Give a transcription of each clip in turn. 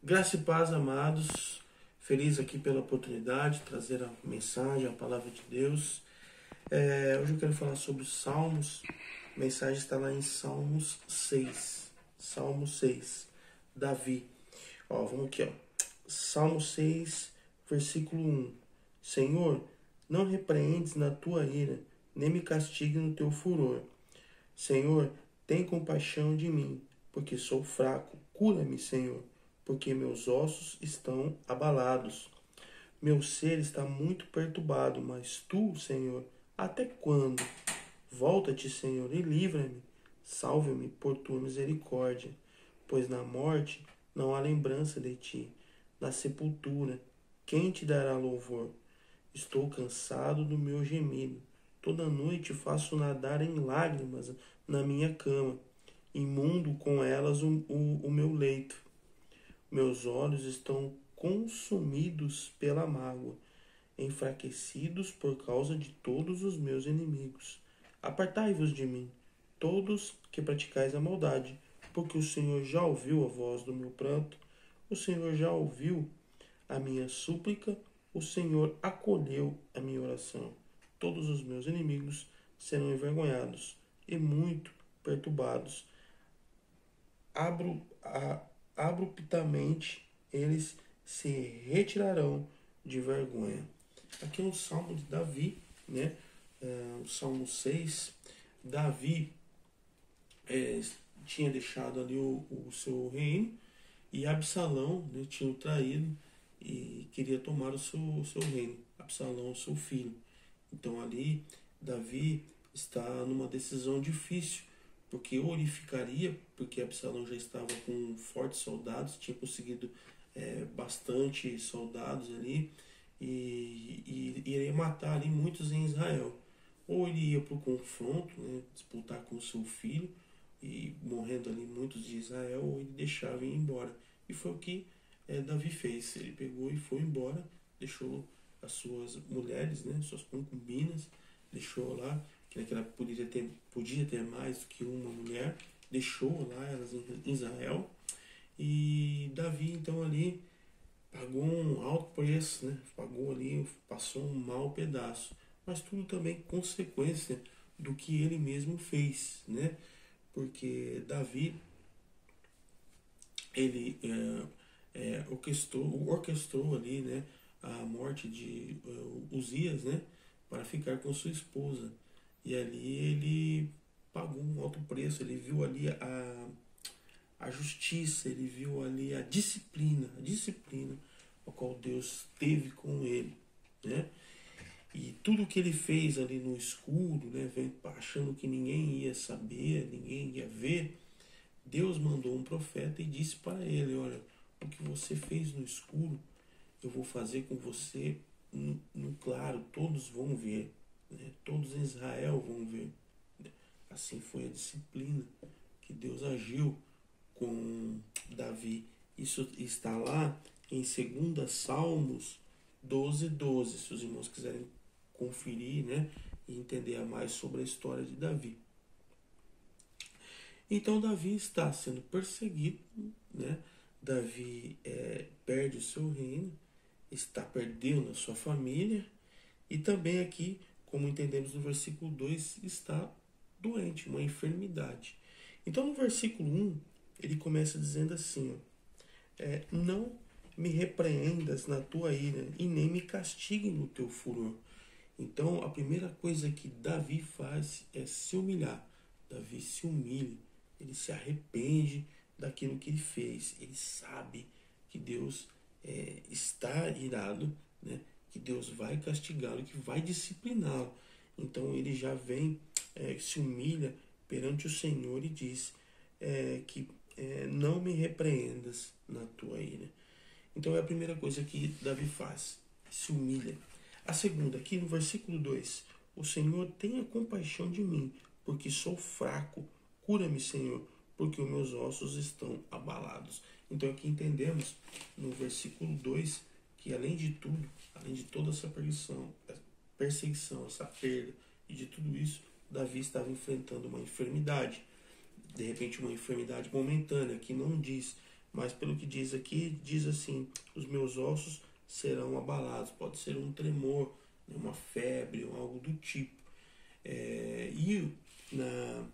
Graça e paz, amados. Feliz aqui pela oportunidade de trazer a mensagem, a palavra de Deus. Hoje eu quero falar sobre os Salmos. A mensagem está lá em Salmos 6. Salmo 6. Davi. Vamos aqui, Salmo 6, versículo 1. Senhor, não repreendes na tua ira, nem me castigue no teu furor. Senhor, tem compaixão de mim, porque sou fraco. Cura-me, Senhor, porque meus ossos estão abalados. Meu ser está muito perturbado, mas tu, Senhor, até quando? Volta-te, Senhor, e livra-me. Salve-me por tua misericórdia, pois na morte não há lembrança de ti. Na sepultura, quem te dará louvor? Estou cansado do meu gemido. Toda noite faço nadar em lágrimas na minha cama. Imundo com elas o meu leito. Meus olhos estão consumidos pela mágoa, enfraquecidos por causa de todos os meus inimigos. Apartai-vos de mim, todos que praticais a maldade, porque o Senhor já ouviu a voz do meu pranto, o Senhor já ouviu a minha súplica, o Senhor acolheu a minha oração. Todos os meus inimigos serão envergonhados e muito perturbados. Abruptamente eles se retirarão de vergonha. Aqui é um salmo de Davi, né? O Salmo 6. Davi tinha deixado ali o seu reino e Absalão, né, tinha o traído e queria tomar o seu reino. Absalão, seu filho. Então ali Davi está numa decisão difícil, porque ou ele ficaria, porque Absalão já estava com fortes soldados, tinha conseguido bastante soldados ali, e iria matar ali muitos em Israel. Ou ele ia para o confronto, né, disputar com seu filho, e morrendo ali muitos de Israel, ou ele deixava e ia embora. E foi o que Davi fez. Ele pegou e foi embora, deixou as suas mulheres, né, suas concubinas, deixou lá, que naquela podia ter mais do que uma mulher, deixou lá elas em Israel. E Davi então ali pagou um alto preço, né? Pagou ali, passou um mau pedaço, mas tudo também consequência do que ele mesmo fez, né? Porque Davi ele orquestrou ali, né, a morte de Uzias, né, para ficar com sua esposa. E ali ele pagou um alto preço, ele viu ali a justiça, ele viu ali a disciplina a qual Deus teve com ele, né? E tudo que ele fez ali no escuro, né, achando que ninguém ia saber, ninguém ia ver, Deus mandou um profeta e disse para ele: olha, o que você fez no escuro, eu vou fazer com você no claro, todos vão ver, né? Todos em Israel vão ver. Assim foi a disciplina que Deus agiu com Davi. Isso está lá em 2 Salmos 12:12, se os irmãos quiserem conferir, né, e entender mais sobre a história de Davi. Então Davi está sendo perseguido, né? Davi perde o seu reino, está perdendo a sua família, e também aqui, como entendemos no versículo 2, está doente, uma enfermidade. Então no versículo 1, ele começa dizendo assim, não me repreendas na tua ira e nem me castigue no teu furor. Então a primeira coisa que Davi faz é se humilhar. Davi se humilha, ele se arrepende daquilo que ele fez. Ele sabe que Deus está irado, né? Que Deus vai castigá-lo, que vai discipliná-lo. Então ele já vem, se humilha perante o Senhor e diz que não me repreendas na tua ira. Então é a primeira coisa que Davi faz, se humilha. A segunda, aqui no versículo 2, o Senhor tenha compaixão de mim, porque sou fraco. Cura-me, Senhor, porque os meus ossos estão abalados. Então aqui entendemos no versículo 2 que além de tudo, além de toda essa perseguição, essa perda e de tudo isso, Davi estava enfrentando uma enfermidade. De repente uma enfermidade momentânea, que não diz, mas pelo que diz aqui, diz assim, os meus ossos serão abalados. Pode ser um tremor, uma febre, ou algo do tipo. E na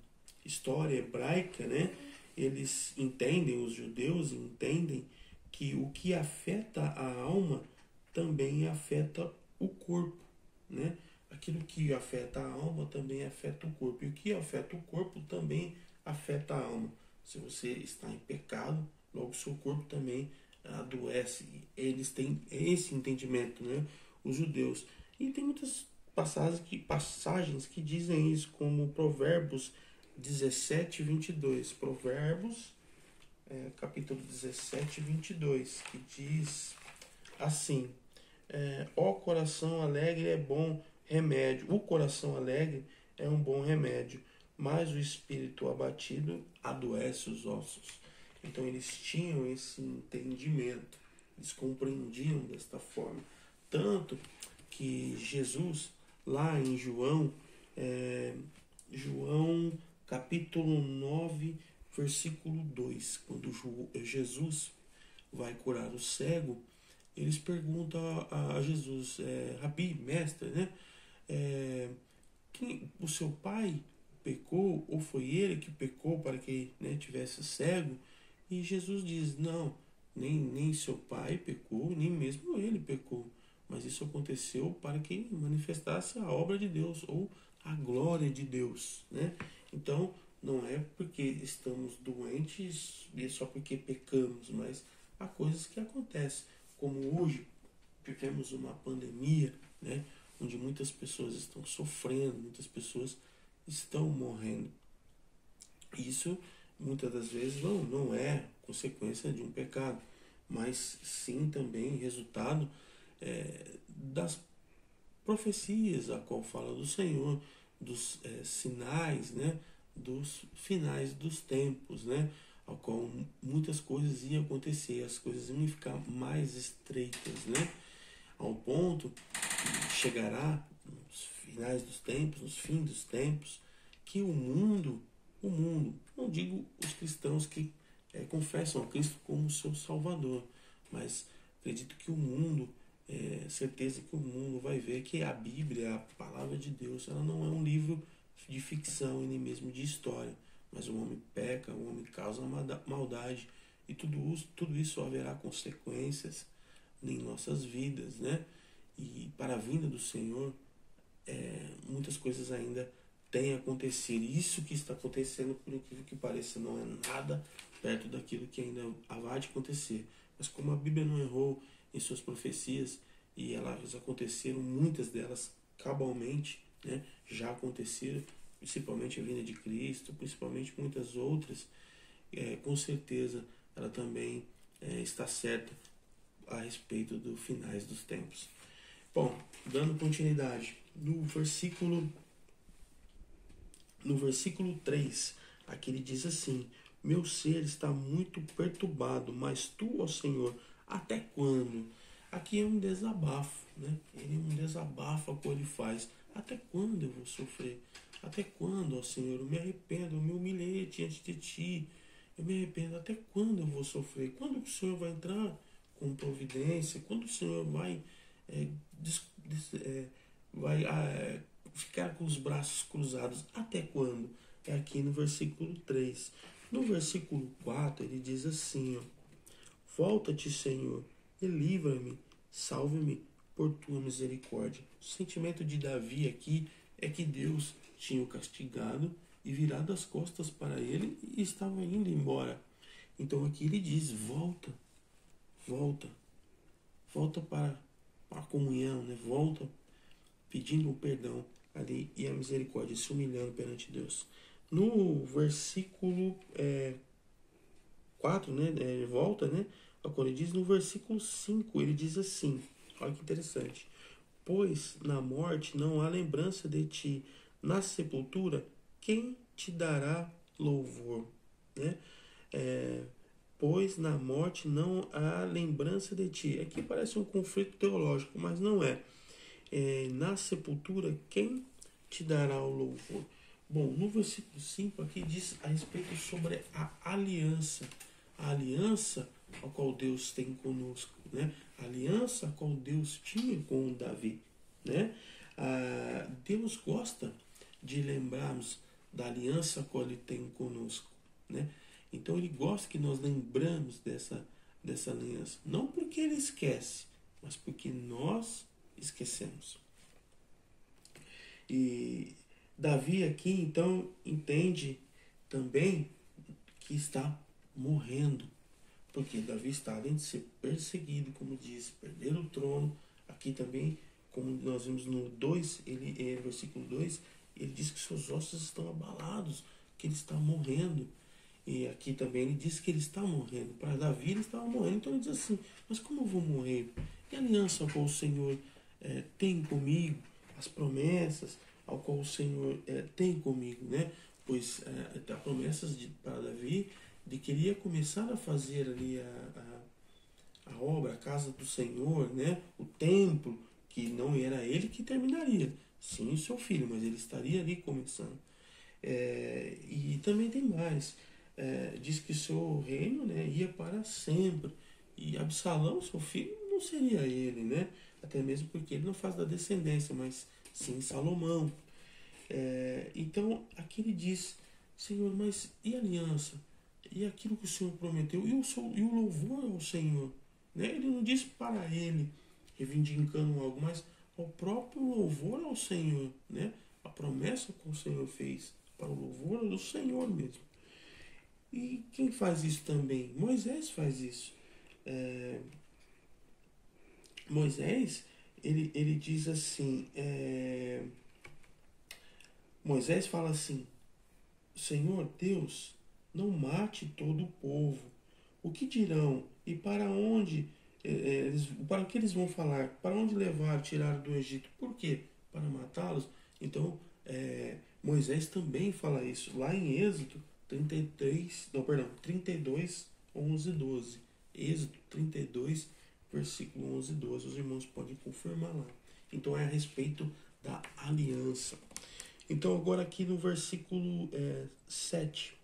história hebraica, né, eles entendem, os judeus entendem que o que afeta a alma também afeta o corpo, né? Aquilo que afeta a alma também afeta o corpo. E o que afeta o corpo também afeta a alma. Se você está em pecado, logo seu corpo também adoece. Eles têm esse entendimento, né? Os judeus. E tem muitas passagens que dizem isso, como Provérbios 17, 22. Provérbios, capítulo 17, 22, que diz assim: ó coração alegre é bom remédio. O coração alegre é um bom remédio, mas o espírito abatido adoece os ossos. Então eles tinham esse entendimento, eles compreendiam desta forma. Tanto que Jesus, lá em João capítulo 9, versículo 2, quando Jesus vai curar o cego, eles perguntam a Jesus, Rabi, mestre, né? O seu pai pecou ou foi ele que pecou para que, né, tivesse cego? E Jesus diz, não, nem seu pai pecou, nem mesmo ele pecou, mas isso aconteceu para que manifestasse a obra de Deus ou a glória de Deus, né? Então não é porque estamos doentes e só porque pecamos, mas há coisas que acontecem, como hoje vivemos uma pandemia, né, onde muitas pessoas estão sofrendo, muitas pessoas estão morrendo. Isso muitas das vezes não é consequência de um pecado, mas sim também resultado das profecias a qual fala do Senhor, dos sinais, né, dos finais dos tempos, né, ao qual muitas coisas iam acontecer, as coisas iam ficar mais estreitas, né, ao ponto que chegará nos finais dos tempos, nos fins dos tempos, que o mundo, não digo os cristãos que confessam a Cristo como seu Salvador, mas acredito que o mundo, certeza que o mundo vai ver que a Bíblia, a palavra de Deus, ela não é um livro de ficção e nem mesmo de história, mas o homem peca, o homem causa maldade, e tudo isso haverá consequências em nossas vidas, né? E para a vinda do Senhor, muitas coisas ainda têm acontecido. Isso que está acontecendo, por incrível que pareça, não é nada perto daquilo que ainda vai acontecer. Mas como a Bíblia não errou em suas profecias, e elas aconteceram, muitas delas cabalmente, né? Já aconteceram, principalmente a vinda de Cristo, principalmente muitas outras, com certeza ela também está certa a respeito dos finais dos tempos. Bom, dando continuidade, no versículo 3, aqui ele diz assim: meu ser está muito perturbado, mas tu, ó Senhor, até quando? Aqui é um desabafo, né? Ele é um desabafo que ele faz. Até quando eu vou sofrer? Até quando, ó Senhor? Eu me arrependo, eu me humilhei diante de ti. Eu me arrependo. Até quando eu vou sofrer? Quando o Senhor vai entrar com providência? Quando o Senhor vai ficar com os braços cruzados? Até quando? É aqui no versículo 3. No versículo 4 ele diz assim, ó: volta-te, Senhor, e livra-me, salve-me por tua misericórdia. O sentimento de Davi aqui é que Deus tinha o castigado e virado as costas para ele e estava indo embora. Então aqui ele diz: volta para a comunhão, né? Volta pedindo o perdão ali e a misericórdia, se humilhando perante Deus. No versículo 4, né? Volta, né? Quando ele diz no versículo 5, ele diz assim, olha que interessante: pois na morte não há lembrança de ti, na sepultura quem te dará louvor, né? Pois na morte não há lembrança de ti. Aqui parece um conflito teológico, mas não é. Na sepultura quem te dará o louvor? Bom, no versículo 5 aqui diz a respeito sobre a aliança a aliança ao qual Deus tem conosco, né? A aliança a qual Deus tinha com Davi, né? Deus gosta de lembrarmos da aliança a qual Ele tem conosco, né? Então Ele gosta que nós lembramos dessa aliança, não porque Ele esquece, mas porque nós esquecemos. E Davi aqui então entende também que está morrendo, porque Davi está, além de ser perseguido, como diz, perder o trono. Aqui também, como nós vimos no 2, versículo 2, ele diz que seus ossos estão abalados, que ele está morrendo. E aqui também ele diz que ele está morrendo. Para Davi ele estava morrendo, então ele diz assim, mas como eu vou morrer? E a aliança ao qual o Senhor tem comigo, as promessas ao qual o Senhor tem comigo, né? Pois há promessas para Davi de que ele ia começar a fazer ali a obra, a casa do Senhor, né? O templo, que não era ele que terminaria, sim o seu filho, mas ele estaria ali começando. E também tem mais, diz que seu reino, né, ia para sempre, e Absalão, seu filho, não seria ele, né? Até mesmo porque ele não faz da descendência, mas sim Salomão. Então aqui ele diz, Senhor, mas e a aliança? E aquilo que o Senhor prometeu? E o louvor ao Senhor? Né? Ele não disse para ele, reivindicando algo, mas ao próprio louvor ao Senhor. Né? A promessa que o Senhor fez para o louvor do Senhor mesmo. E quem faz isso também? Moisés faz isso. Moisés, ele diz assim, Moisés fala assim, Senhor Deus, não mate todo o povo. O que dirão? E para onde para o que eles vão falar? Para onde levar, tirar do Egito? Por quê? Para matá-los? Então, Moisés também fala isso. Lá em Êxodo 32, 11 e 12. Êxodo 32, versículo 11 e 12. Os irmãos podem confirmar lá. Então, é a respeito da aliança. Então, agora aqui no versículo 7.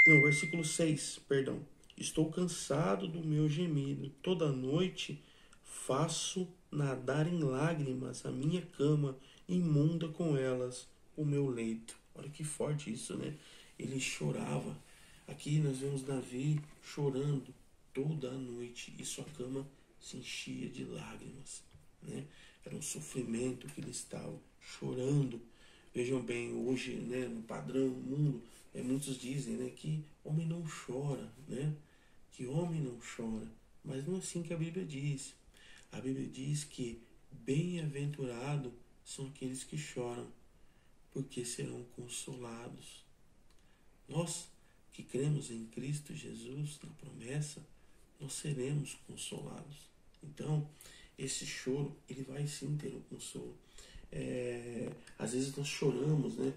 Não, versículo 6, perdão. Estou cansado do meu gemido. Toda noite faço nadar em lágrimas a minha cama, imunda com elas o meu leito. Olha que forte isso, né? Ele chorava. Aqui nós vemos Davi chorando toda a noite e sua cama se enchia de lágrimas, né? Era um sofrimento que ele estava chorando. Vejam bem, hoje, né, no padrão, no mundo, muitos dizem, né, que homem não chora, né? Que homem não chora. Mas não é assim que a Bíblia diz. A Bíblia diz que bem-aventurados são aqueles que choram, porque serão consolados. Nós que cremos em Cristo Jesus, na promessa, nós seremos consolados. Então, esse choro, ele vai sim ter um consolo. Às vezes nós choramos, né?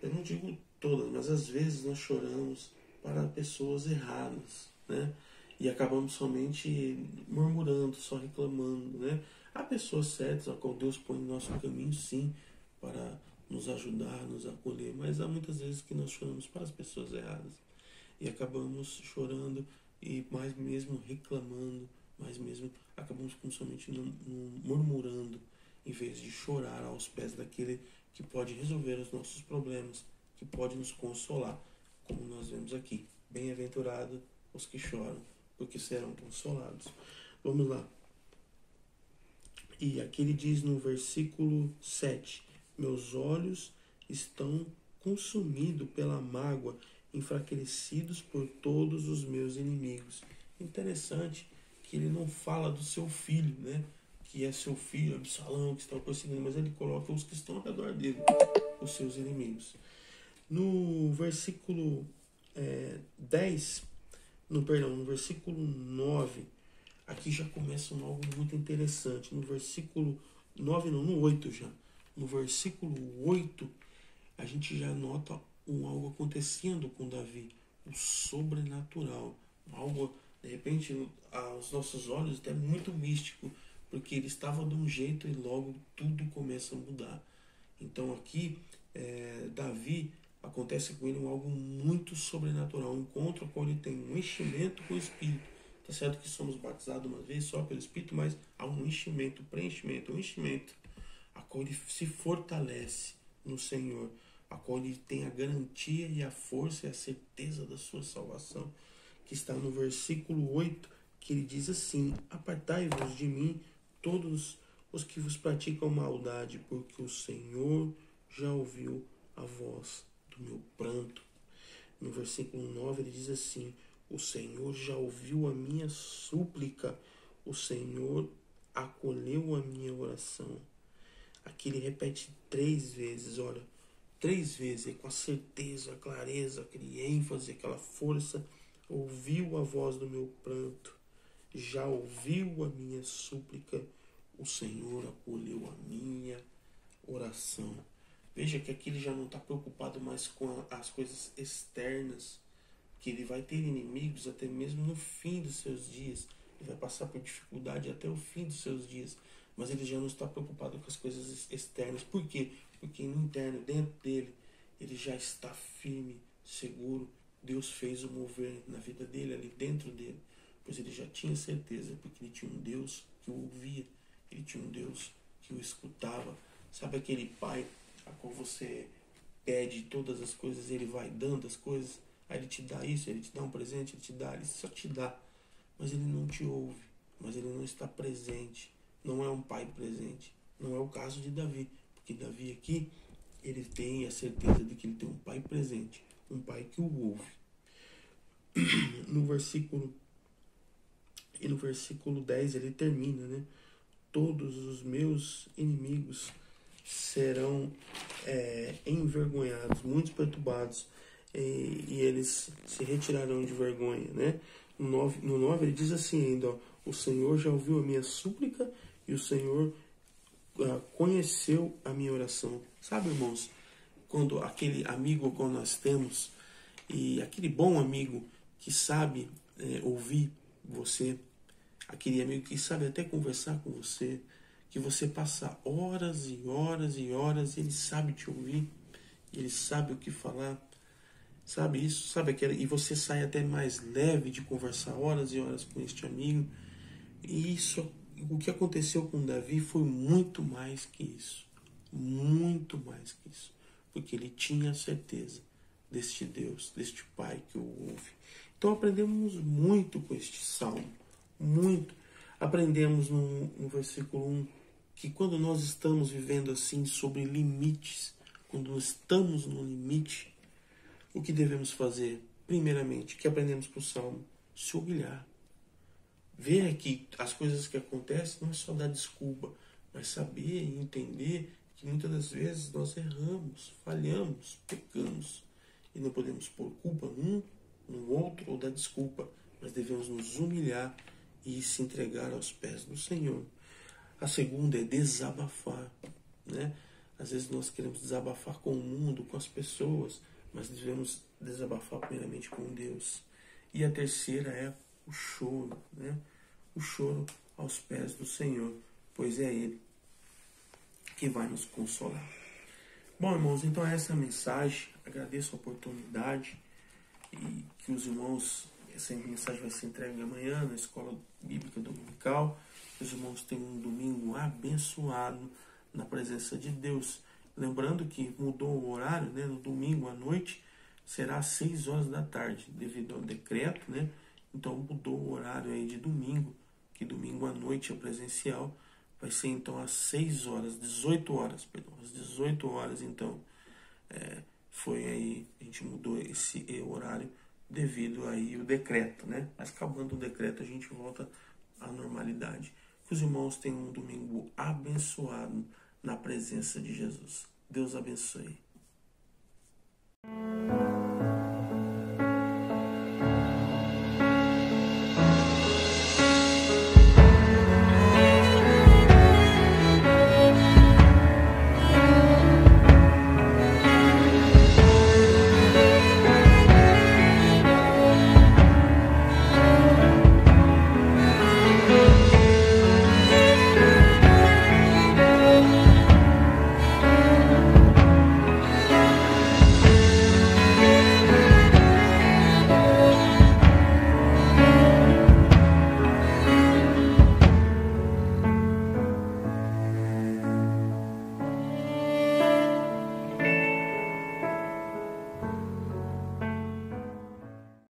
Eu não digo todas, mas às vezes nós choramos para pessoas erradas, né? E acabamos somente murmurando, só reclamando, né? Há pessoas certas, a qual Deus põe no nosso caminho, sim, para nos ajudar, nos acolher, mas há muitas vezes que nós choramos para as pessoas erradas e acabamos chorando e mais mesmo reclamando, mais mesmo acabamos com somente murmurando, em vez de chorar aos pés daquele que pode resolver os nossos problemas, que pode nos consolar, como nós vemos aqui. Bem-aventurado os que choram, porque serão consolados. Vamos lá. E aqui ele diz no versículo 7, meus olhos estão consumidos pela mágoa, enfraquecidos por todos os meus inimigos. Interessante que ele não fala do seu filho, né? Que é seu filho, Absalão, que está o perseguindo, mas ele coloca os que estão ao redor dele, os seus inimigos. No versículo 10, no versículo 9, aqui já começa algo muito interessante. No versículo 9, não, no 8 já. No versículo 8, a gente já nota algo acontecendo com Davi, o sobrenatural, algo, de repente, aos nossos olhos, até muito místico, porque ele estava de um jeito e logo tudo começa a mudar. Então aqui, Davi, acontece com ele algo muito sobrenatural, um encontro com ele tem um enchimento com o Espírito. Tá certo que somos batizados uma vez só pelo Espírito, mas há um enchimento, um enchimento, a qual ele se fortalece no Senhor, a qual ele tem a garantia e a força e a certeza da sua salvação, que está no versículo 8, que ele diz assim: apartai-vos de mim, todos os que vos praticam maldade, porque o Senhor já ouviu a voz do meu pranto. No versículo 9 ele diz assim: o Senhor já ouviu a minha súplica, o Senhor acolheu a minha oração. Aqui ele repete 3 vezes, olha, 3 vezes, com a certeza, a clareza, aquele ênfase, aquela força. Ouviu a voz do meu pranto, já ouviu a minha súplica, o Senhor acolheu a minha oração. Veja que aqui ele já não está preocupado mais com as coisas externas, que ele vai ter inimigos até mesmo no fim dos seus dias. Ele vai passar por dificuldade até o fim dos seus dias. Mas ele já não está preocupado com as coisas externas. Por quê? Porque no interno, dentro dele, ele já está firme, seguro. Deus fez o mover na vida dele, ali dentro dele. Pois ele já tinha certeza, porque ele tinha um Deus que o ouvia. Ele tinha um Deus que o escutava. Sabe aquele pai a qual você pede todas as coisas, ele vai dando as coisas? Aí ele te dá isso, ele te dá um presente, ele te dá, ele só te dá. Mas ele não te ouve, mas ele não está presente. Não é um pai presente. Não é o caso de Davi, porque Davi aqui, ele tem a certeza de que ele tem um pai presente, um pai que o ouve. No versículo 10 ele termina, né? Todos os meus inimigos serão envergonhados, muitos perturbados, e eles se retirarão de vergonha, né? No 9 ele diz assim ainda, ó, o Senhor já ouviu a minha súplica e o Senhor conheceu a minha oração. Sabe, irmãos, quando aquele amigo que nós temos, e aquele bom amigo que sabe ouvir você, aquele amigo que sabe até conversar com você, que você passa horas e horas e horas, e ele sabe te ouvir, ele sabe o que falar, sabe isso, sabe aquela, e você sai até mais leve de conversar horas e horas com este amigo. E isso, o que aconteceu com Davi foi muito mais que isso, porque ele tinha certeza deste Deus, deste Pai que o ouve. Então aprendemos muito com este salmo, muito. Aprendemos no versículo 1 que quando nós estamos vivendo assim sobre limites, quando nós estamos no limite, o que devemos fazer? Primeiramente, que aprendemos com o salmo, se humilhar. Ver que as coisas que acontecem não é só dar desculpa, mas saber e entender que muitas das vezes nós erramos, falhamos, pecamos, e não podemos pôr culpa num, no outro ou dar desculpa, mas devemos nos humilhar e se entregar aos pés do Senhor. A segunda é desabafar, né? Às vezes nós queremos desabafar com o mundo, com as pessoas, mas devemos desabafar primeiramente com Deus. E a terceira é o choro, né? O choro aos pés do Senhor, pois é Ele que vai nos consolar. Bom, irmãos, então essa é a mensagem. Agradeço a oportunidade e que os irmãos, essa mensagem vai ser entregue amanhã na Escola Bíblica Dominical. Que os irmãos tenham um domingo abençoado na presença de Deus. Lembrando que mudou o horário, né? No domingo à noite será às 6 horas da tarde, devido ao decreto, né? Então mudou o horário aí de domingo, que domingo à noite é presencial, vai ser então às 6 horas, 18 horas, perdão, às 18 horas, então, foi aí, a gente mudou esse horário devido aí o decreto, né? Mas acabando o decreto a gente volta à normalidade. Que os irmãos tenham um domingo abençoado na presença de Jesus. Deus abençoe.